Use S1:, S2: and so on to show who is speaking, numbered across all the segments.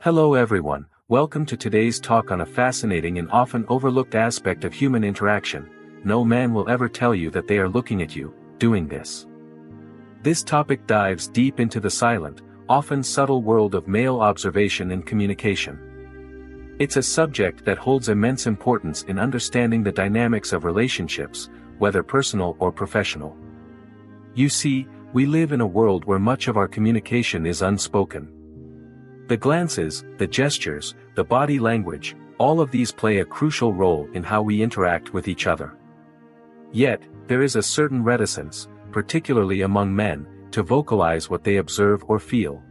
S1: Hello everyone, welcome to today's talk on a fascinating and often overlooked aspect of human interaction. No man will ever tell you that they are looking at you, doing this. This topic dives deep into the silent, often subtle world of male observation and communication. It's a subject that holds immense importance in understanding the dynamics of relationships, whether personal or professional. You see, we live in a world where much of our communication is unspoken. The glances, the gestures, the body language, all of these play a crucial role in how we interact with each other. Yet, there is a certain reticence, particularly among men, to vocalize what they observe or feel.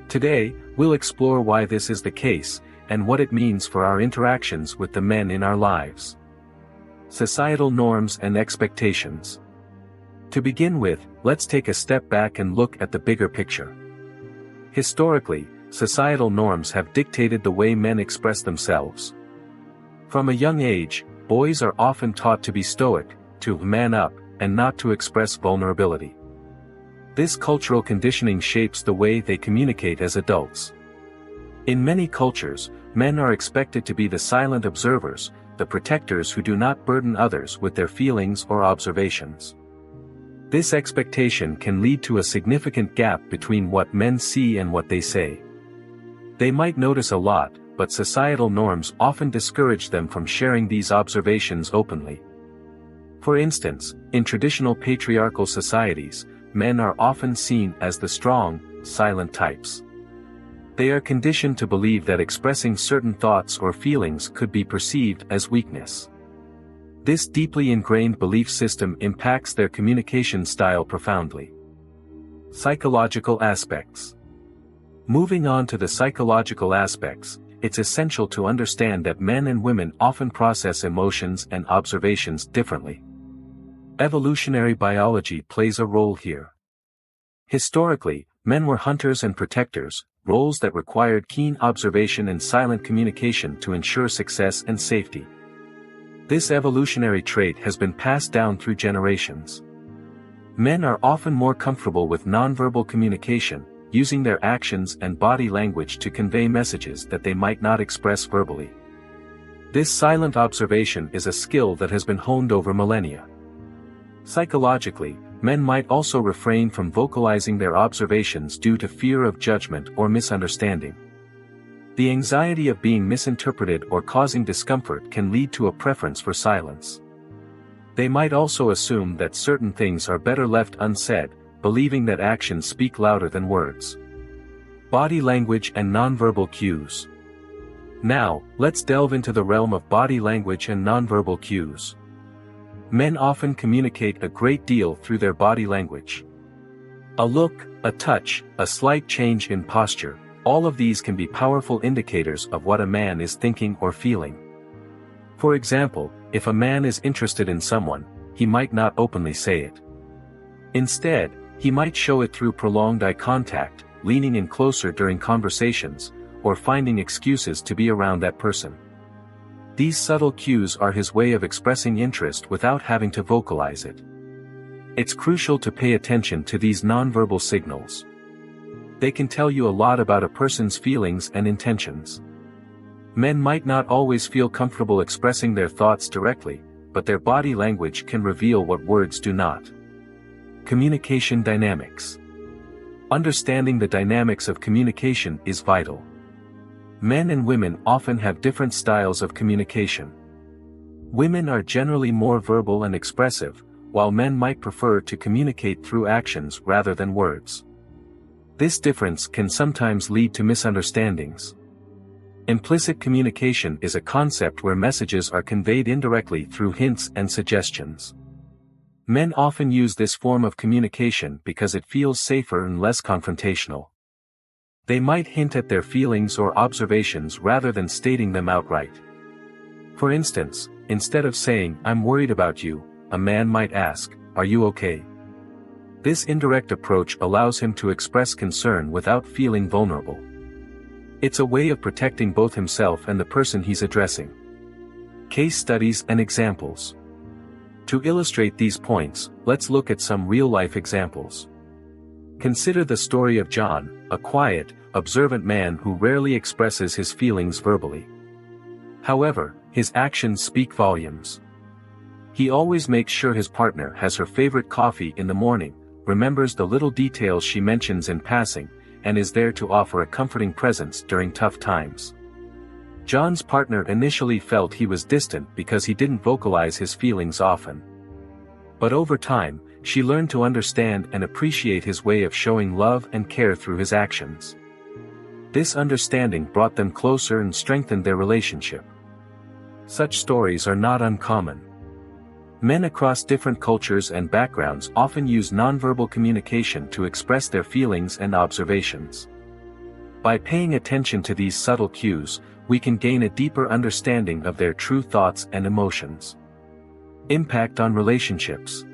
S1: Today, we'll explore why this is the case, and what it means for our interactions with the men in our lives. Societal norms and expectations. To begin with, let's take a step back and look at the bigger picture. Historically, societal norms have dictated the way men express themselves. From a young age, boys are often taught to be stoic, to man up, and not to express vulnerability. This cultural conditioning shapes the way they communicate as adults. In many cultures, men are expected to be the silent observers, the protectors who do not burden others with their feelings or observations. This expectation can lead to a significant gap between what men see and what they say. They might notice a lot, but societal norms often discourage them from sharing these observations openly. For instance, in traditional patriarchal societies, men are often seen as the strong, silent types. They are conditioned to believe that expressing certain thoughts or feelings could be perceived as weakness. This deeply ingrained belief system impacts their communication style profoundly. Psychological aspects. Moving on to the psychological aspects, it's essential to understand that men and women often process emotions and observations differently. Evolutionary biology plays a role here. Historically, men were hunters and protectors, roles that required keen observation and silent communication to ensure success and safety. This evolutionary trait has been passed down through generations. Men are often more comfortable with nonverbal communication, using their actions and body language to convey messages that they might not express verbally. This silent observation is a skill that has been honed over millennia. Psychologically, men might also refrain from vocalizing their observations due to fear of judgment or misunderstanding. The anxiety of being misinterpreted or causing discomfort can lead to a preference for silence. They might also assume that certain things are better left unsaid, believing that actions speak louder than words. Body language and nonverbal cues. Now, let's delve into the realm of body language and nonverbal cues. Men often communicate a great deal through their body language. A look, a touch, a slight change in posture, all of these can be powerful indicators of what a man is thinking or feeling. For example, if a man is interested in someone, he might not openly say it. Instead, he might show it through prolonged eye contact, leaning in closer during conversations, or finding excuses to be around that person. These subtle cues are his way of expressing interest without having to vocalize it. It's crucial to pay attention to these nonverbal signals. They can tell you a lot about a person's feelings and intentions. Men might not always feel comfortable expressing their thoughts directly, but their body language can reveal what words do not. Communication dynamics. Understanding the dynamics of communication is vital. Men and women often have different styles of communication. Women are generally more verbal and expressive, while men might prefer to communicate through actions rather than words. This difference can sometimes lead to misunderstandings. Implicit communication is a concept where messages are conveyed indirectly through hints and suggestions. Men often use this form of communication because it feels safer and less confrontational. They might hint at their feelings or observations rather than stating them outright. For instance, instead of saying, "I'm worried about you," a man might ask, "Are you okay?" This indirect approach allows him to express concern without feeling vulnerable. It's a way of protecting both himself and the person he's addressing. Case studies and examples. To illustrate these points, let's look at some real-life examples. Consider the story of John, a quiet, observant man who rarely expresses his feelings verbally. However, his actions speak volumes. He always makes sure his partner has her favorite coffee in the morning, remembers the little details she mentions in passing, and is there to offer a comforting presence during tough times. John's partner initially felt he was distant because he didn't vocalize his feelings often. But over time, she learned to understand and appreciate his way of showing love and care through his actions. This understanding brought them closer and strengthened their relationship. Such stories are not uncommon. Men across different cultures and backgrounds often use nonverbal communication to express their feelings and observations. By paying attention to these subtle cues, we can gain a deeper understanding of their true thoughts and emotions. Impact on relationships.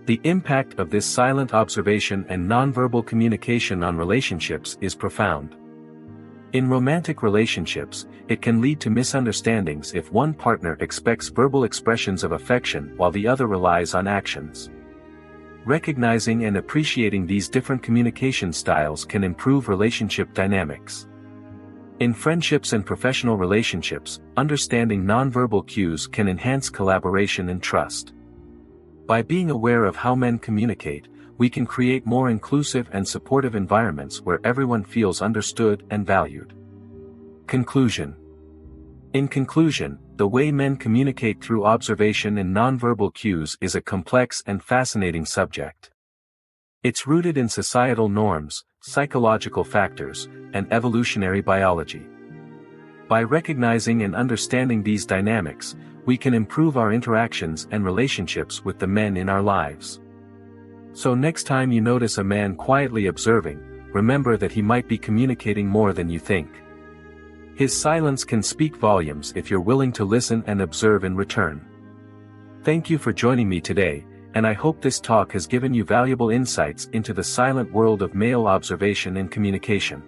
S1: The impact of this silent observation and nonverbal communication on relationships is profound. In romantic relationships, it can lead to misunderstandings if one partner expects verbal expressions of affection while the other relies on actions. Recognizing and appreciating these different communication styles can improve relationship dynamics. In friendships and professional relationships, understanding nonverbal cues can enhance collaboration and trust. By being aware of how men communicate, we can create more inclusive and supportive environments where everyone feels understood and valued. Conclusion. In conclusion, the way men communicate through observation and nonverbal cues is a complex and fascinating subject. It's rooted in societal norms, psychological factors, and evolutionary biology. By recognizing and understanding these dynamics, we can improve our interactions and relationships with the men in our lives. So next time you notice a man quietly observing, remember that he might be communicating more than you think. His silence can speak volumes if you're willing to listen and observe in return. Thank you for joining me today, and I hope this talk has given you valuable insights into the silent world of male observation and communication.